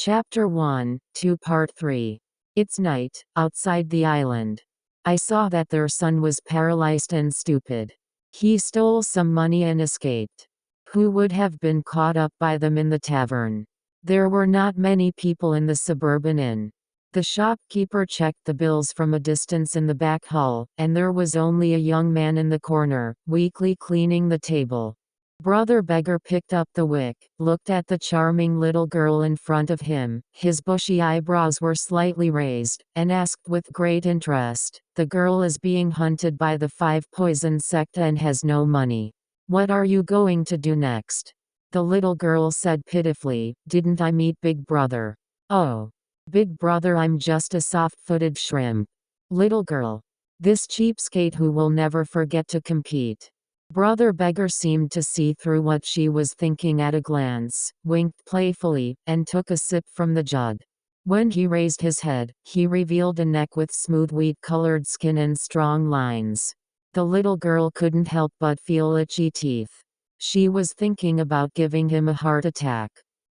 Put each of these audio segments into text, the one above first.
Chapter 1, 2 Part 3. It's night, outside the island. I saw that their son was paralyzed and stupid. He stole some money and escaped. Who would have been caught up by them in the tavern? There were not many people in the suburban inn. The shopkeeper checked the bills from a distance in the back hall, and there was only a young man in the corner, weakly cleaning the table. Brother Beggar picked up the wick, looked at the charming little girl in front of him, his bushy eyebrows were slightly raised, and asked with great interest, "The girl is being hunted by the Five-Poison sect and has no money. What are you going to do next?" The little girl said pitifully, "Didn't I meet Big Brother?" "Oh. Big Brother, I'm just a soft-footed shrimp." "Little girl. This cheapskate who will never forget to compete." Brother Beggar seemed to see through what she was thinking at a glance, winked playfully, and took a sip from the jug. When he raised his head, he revealed a neck with smooth wheat-colored skin and strong lines. The little girl couldn't help but feel itchy teeth. She was thinking about giving him a heart attack.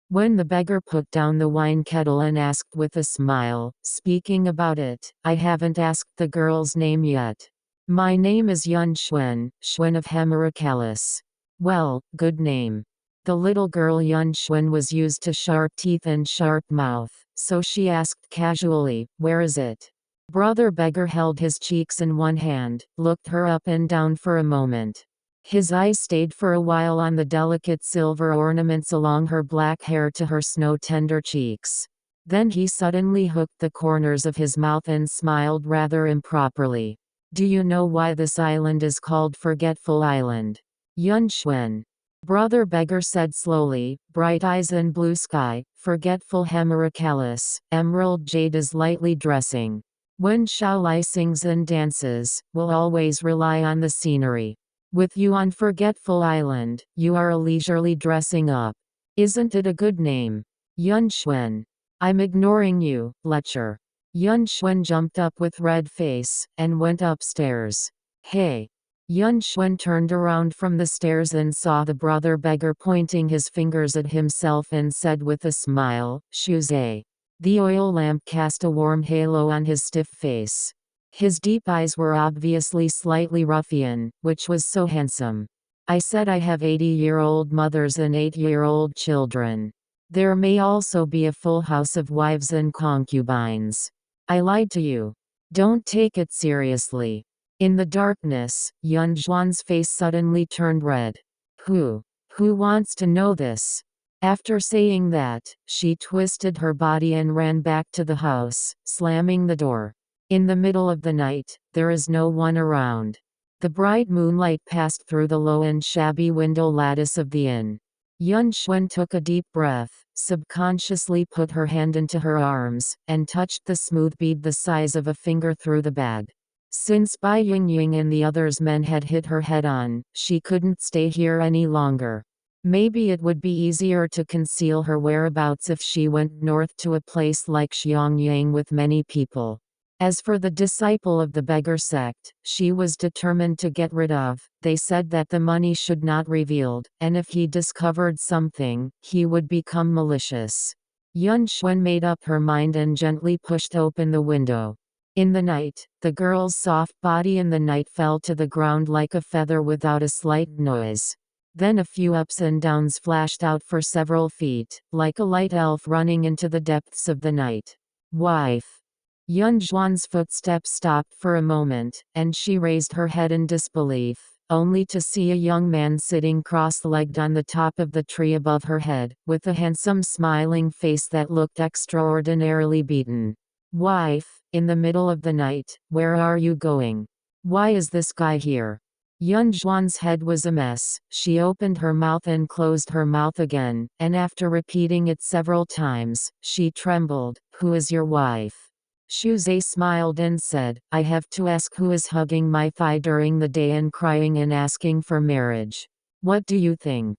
When the beggar put down the wine kettle and asked with a smile, "Speaking about it, I haven't asked the girl's name yet." "My name is ᎢℋᎪNN ᎩOጄ." "Well, good name." The little girl ᎢℋᎪNN was used to sharp teeth and sharp mouth, so she asked casually, "Where is it?" Brother Beggar held his cheeks in one hand, looked her up and down for a moment. His eyes stayed for a while on the delicate silver ornaments along her black hair to her snow-tender cheeks. Then he suddenly hooked the corners of his mouth and smiled rather improperly. "Do you know why this island is called Forgetful Island?" "ᎢℋᎪNN." Brother Beggar said slowly, bright eyes and blue sky, forgetful ᎢℋᎪNN, emerald jade is lightly dressing. When Shaolai sings and dances, we'll always rely on the scenery. With you on Forgetful Island, you are a leisurely dressing up. Isn't it a good name? ᎢℋᎪNN. I'm ignoring you, Lecher. ᎢℋᎪNN jumped up with red face, and went upstairs. "Hey!" ᎢℋᎪNN turned around from the stairs and saw the brother beggar pointing his fingers at himself and said with a smile, "Choose." The oil lamp cast a warm halo on his stiff face. His deep eyes were obviously slightly ruffian, which was so handsome. "I said I have 80-year-old mothers and 8-year-old children. There may also be a full house of wives and concubines. I lied to you. Don't take it seriously." In the darkness, ᎢℋᎪNN's face suddenly turned red. Who wants to know this?" After saying that, she twisted her body and ran back to the house, slamming the door. In the middle of the night, there is no one around. The bright moonlight passed through the low and shabby window lattice of the inn. ᎢℋᎪNN took a deep breath, subconsciously put her hand into her arms, and touched the smooth bead the size of a finger through the bag. Since Bai Yingying and the others' men had hit her head on, she couldn't stay here any longer. Maybe it would be easier to conceal her whereabouts if she went north to a place like Xiangyang with many people. As for the disciple of the Beggar Sect, she was determined to get rid of. They said that the money should not revealed, and if he discovered something, he would become malicious. ᎢℋᎪNN made up her mind and gently pushed open the window. In the night, the girl's soft body in the night fell to the ground like a feather without a slight noise. Then a few ups and downs flashed out for several feet, like a light elf running into the depths of the night. "Wife." ᎢℋᎪNN's footsteps stopped for a moment, and she raised her head in disbelief, only to see a young man sitting cross-legged on the top of the tree above her head, with a handsome smiling face that looked extraordinarily beaten. "Wife, in the middle of the night, where are you going? Why is this guy here?" ᎢℋᎪNN's head was a mess. She opened her mouth and closed her mouth again, and after repeating it several times, she trembled. "Who is your wife?" Choose smiled and said, "I have to ask who is hugging my thigh during the day and crying and asking for marriage. What do you think?"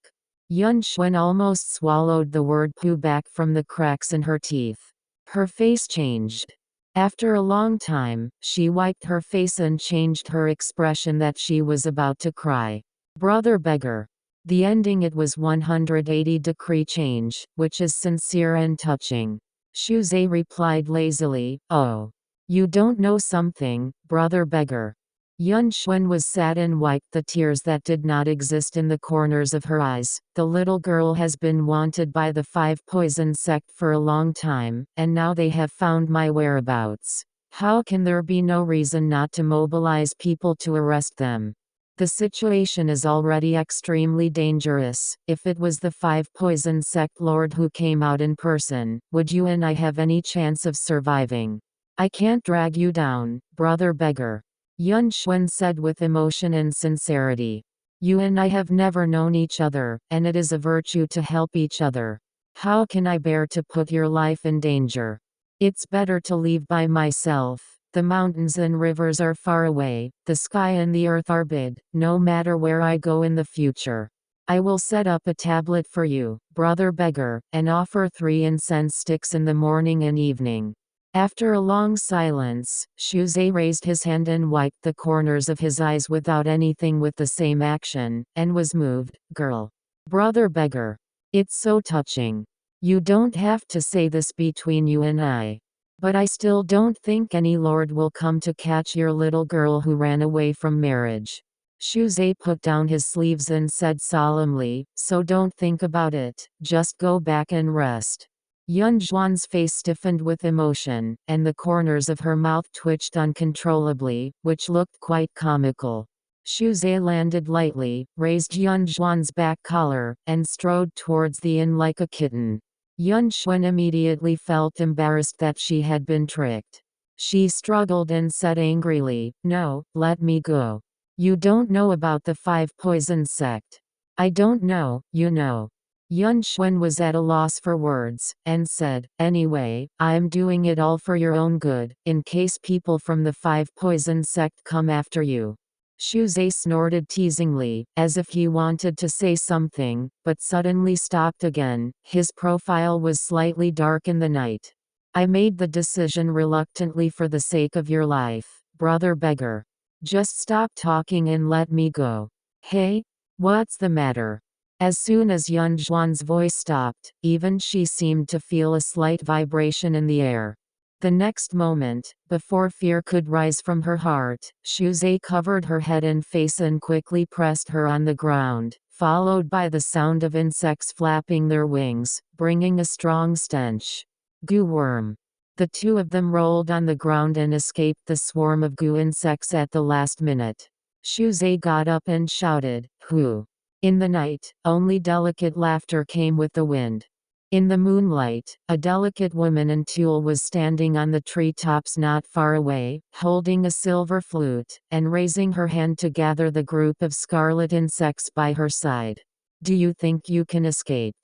ᎢℋᎪNN almost swallowed the word poo back from the cracks in her teeth. Her face changed. After a long time, she wiped her face and changed her expression that she was about to cry. "Brother Beggar." The ending it was 180-degree change, which is sincere and touching. ᎢℋᎪ replied lazily, "Oh. You don't know something, brother beggar." Yuan was sad and wiped the tears that did not exist in the corners of her eyes. The little girl has been wanted by the Five Poison sect for a long time, and now they have found my whereabouts. How can there be no reason not to mobilize people to arrest them? The situation is already extremely dangerous. If it was the Five Poison sect lord who came out in person, would you and I have any chance of surviving? I can't drag you down, brother beggar. Yuan said with emotion and sincerity. You and I have never known each other, and it is a virtue to help each other. How can I bear to put your life in danger? It's better to leave by myself. The mountains and rivers are far away, the sky and the earth are big, no matter where I go in the future. I will set up a tablet for you, brother beggar, and offer 3 incense sticks in the morning and evening. After a long silence, ᎢℋᎪ raised his hand and wiped the corners of his eyes without anything with the same action, and was moved. Girl. Brother beggar. It's so touching. You don't have to say this between you and I. But I still don't think any lord will come to catch your little girl who ran away from marriage. ᎢℋᎪ put down his sleeves and said solemnly, so don't think about it, just go back and rest. Yuan's face stiffened with emotion, and the corners of her mouth twitched uncontrollably, which looked quite comical. ᎢℋᎪ landed lightly, raised Yuan's back collar, and strode towards the inn like a kitten. Yuan immediately felt embarrassed that she had been tricked. She struggled and said angrily, "No, let me go. You don't know about the Five Poison sect." "I don't know, you know." Yuan was at a loss for words, and said, "Anyway, I'm doing it all for your own good, in case people from the Five Poison sect come after you." ᎢℋᎪ snorted teasingly, as if he wanted to say something, but suddenly stopped again. His profile was slightly dark in the night. "I made the decision reluctantly for the sake of your life, brother beggar. Just stop talking and let me go." "Hey? What's the matter?" As soon as Yuan's voice stopped, even she seemed to feel a slight vibration in the air. The next moment, before fear could rise from her heart, ᎢℋᎪ covered her head and face and quickly pressed her on the ground, followed by the sound of insects flapping their wings, bringing a strong stench. Goo worm. The two of them rolled on the ground and escaped the swarm of goo insects at the last minute. ᎢℋᎪ got up and shouted, "Who?" In the night, only delicate laughter came with the wind. In the moonlight, a delicate woman in tulle was standing on the treetops not far away, holding a silver flute, and raising her hand to gather the group of scarlet insects by her side. "Do you think you can escape?"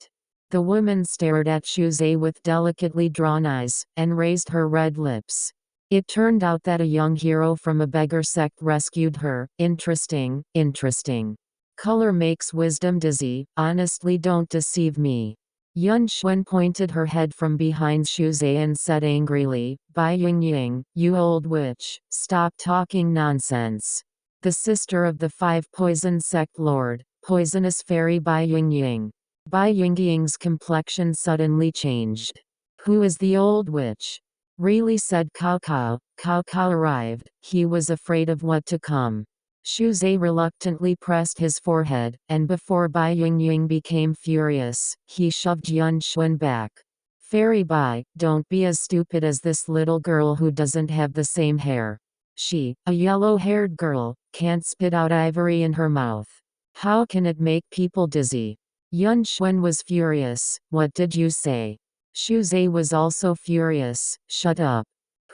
The woman stared at ᎢℋᎪ with delicately drawn eyes, and raised her red lips. It turned out that a young hero from a beggar sect rescued her. Interesting, interesting. Color makes wisdom dizzy, honestly don't deceive me. Yuan pointed her head from behind ᎢℋᎪ and said angrily, "Bai Yingying, you old witch, stop talking nonsense." The sister of the Five Poison sect lord, poisonous fairy Bai Yingying. Bai Yingying's complexion suddenly changed. "Who is the old witch?" Really said Cao Cao. Cao Cao arrived, he was afraid of what to come. ᎢℋᎪ reluctantly pressed his forehead, and before Bai Yingying became furious, he shoved Yuan back. "Fairy Bai, don't be as stupid as this little girl who doesn't have the same hair. She, a yellow-haired girl, can't spit out ivory in her mouth. How can it make people dizzy?" Yuan was furious. "What did you say?" ᎢℋᎪ was also furious. "Shut up.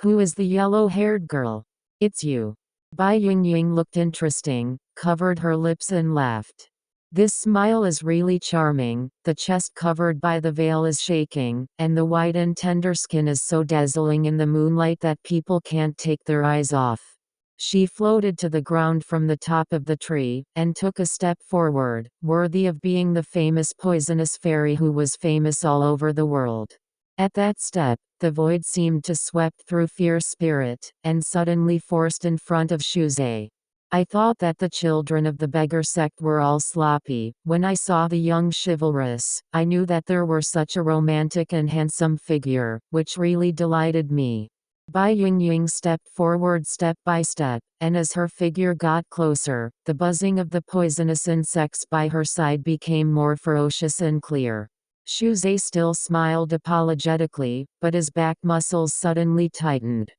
Who is the yellow-haired girl?" "It's you." Bai Yingying looked interesting, covered her lips and laughed. "This smile is really charming, the chest covered by the veil is shaking, and the white and tender skin is so dazzling in the moonlight that people can't take their eyes off." She floated to the ground from the top of the tree, and took a step forward, worthy of being the famous poisonous fairy who was famous all over the world. At that step, the void seemed to swept through fierce spirit, and suddenly forced in front of ᎢℋᎪ. I thought that the children of the Beggar Sect were all sloppy. When I saw the young chivalrous, I knew that there were such a romantic and handsome figure, which really delighted me. Bai Ying stepped forward step by step, and as her figure got closer, the buzzing of the poisonous insects by her side became more ferocious and clear. Xu Zhe still smiled apologetically, but his back muscles suddenly tightened.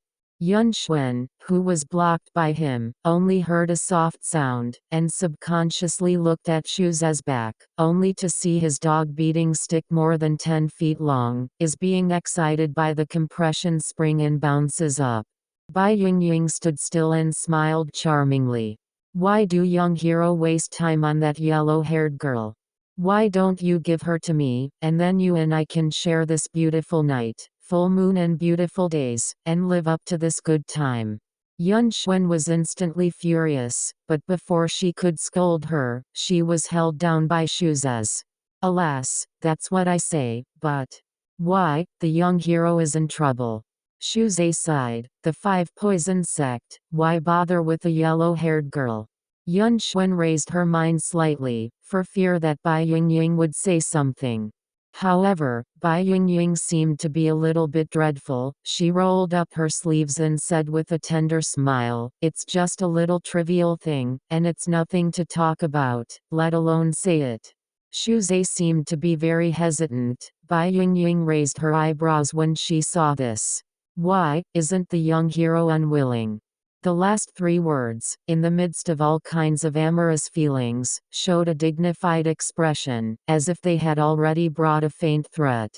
Yun Xuan, who was blocked by him, only heard a soft sound, and subconsciously looked at Xu Zhe's back, only to see his dog beating stick more than 10 feet long, is being excited by the compression spring and bounces up. Bai Ying stood still and smiled charmingly. Why do young hero waste time on that yellow-haired girl? Why don't you give her to me, and then you and I can share this beautiful night, full moon and beautiful days, and live up to this good time. Yun Xuan was instantly furious, but before she could scold her, she was held down by Xu Zhe. Alas, that's what I say, but why, the young hero is in trouble. Xu Zhe sighed, the five poison sect, why bother with a yellow-haired girl? Yun Xuan raised her mind slightly, for fear that Bai Ying would say something. However, Bai Ying seemed to be a little bit dreadful. She rolled up her sleeves and said with a tender smile, "It's just a little trivial thing, and it's nothing to talk about, let alone say it." Xu Zhe seemed to be very hesitant. Bai Ying raised her eyebrows when she saw this. Why, isn't the young hero unwilling? The last three words, in the midst of all kinds of amorous feelings, showed a dignified expression, as if they had already brought a faint threat.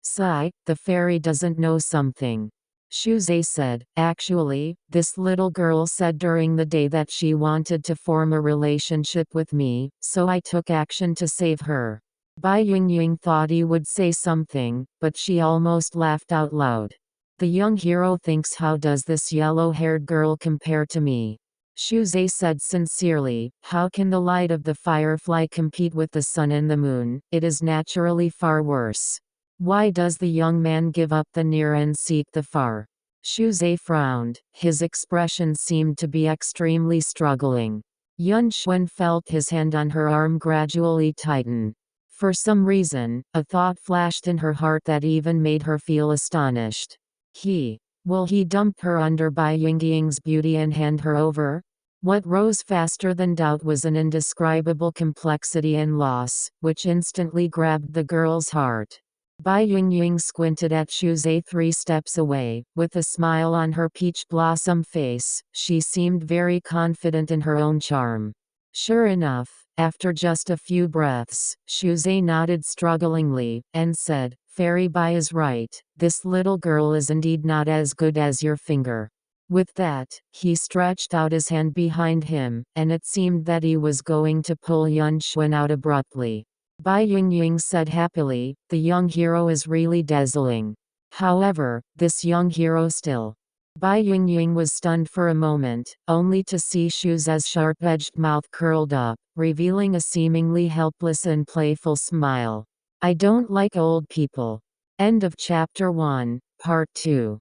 Sigh, the fairy doesn't know something. Xu Zhe said, actually, this little girl said during the day that she wanted to form a relationship with me, so I took action to save her. Bai Ying thought he would say something, but she almost laughed out loud. The young hero thinks, how does this yellow-haired girl compare to me? Xu Zhe said sincerely, how can the light of the firefly compete with the sun and the moon? It is naturally far worse. Why does the young man give up the near and seek the far? Xu Zhe frowned, his expression seemed to be extremely struggling. Yun Xuan felt his hand on her arm gradually tighten. For some reason, a thought flashed in her heart that even made her feel astonished. Will he dump her under Bai Ying's beauty and hand her over? What rose faster than doubt was an indescribable complexity and loss, which instantly grabbed the girl's heart. Bai Ying squinted at Xu Zhe 3 steps away, with a smile on her peach blossom face. She seemed very confident in her own charm. Sure enough, after just a few breaths, Xu Zhe nodded strugglingly, and said, Fairy Bai is right, this little girl is indeed not as good as your finger. With that, he stretched out his hand behind him, and it seemed that he was going to pull Yun Xuan out abruptly. Bai Ying said happily, the young hero is really dazzling. However, this young hero still. Bai Ying was stunned for a moment, only to see Xu Zhe's sharp-edged mouth curled up, revealing a seemingly helpless and playful smile. I don't like old people. End of chapter 1, part 2.